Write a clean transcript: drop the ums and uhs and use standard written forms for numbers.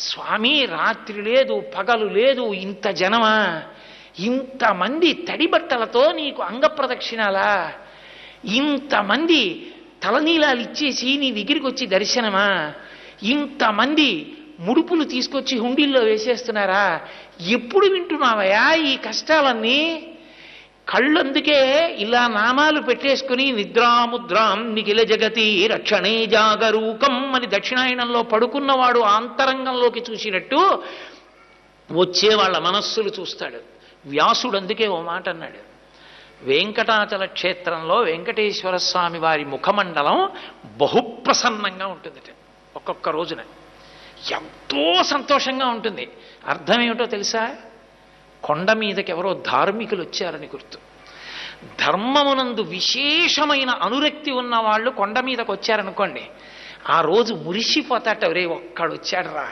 స్వామి రాత్రి లేదు పగలు లేదు, ఇంత జనమా, ఇంతమంది తడి బట్టలతో నీకు అంగప్రదక్షిణాలా, ఇంతమంది తలనీలాలు ఇచ్చేసి నీ దగ్గరికి వచ్చి దర్శనమా, ఇంతమంది ముడుపులు తీసుకొచ్చి హుండీల్లో వేసేస్తున్నారా, ఎప్పుడు వింటున్నావయా ఈ కష్టాలన్నీ? కళ్ళందుకే ఇలా నామాలు పెట్టేసుకుని నిద్రాముద్రాం నిఖిల జగతి రక్షణే జాగరూకం అని దక్షిణాయనంలో పడుకున్నవాడు ఆంతరంగంలోకి చూసినట్టు వచ్చే వాళ్ళ మనస్సులు చూస్తాడు. వ్యాసుడు అందుకే ఓ మాట అన్నాడు, వెంకటాచల క్షేత్రంలో వెంకటేశ్వర స్వామి వారి ముఖమండలం బహుప్రసన్నంగా ఉంటుందట. ఒక్కొక్క రోజున ఎంతో సంతోషంగా ఉంటుంది. అర్థం ఏమిటో తెలుసా? కొండ మీదకి ఎవరో ధార్మికులు వచ్చారని గుర్తు. ధర్మమునందు విశేషమైన అనురక్తి ఉన్న వాళ్ళు కొండ మీదకి వచ్చారనుకోండి, ఆ రోజు మురిసిపోతాట, రే ఒక్కడు వచ్చాడు రా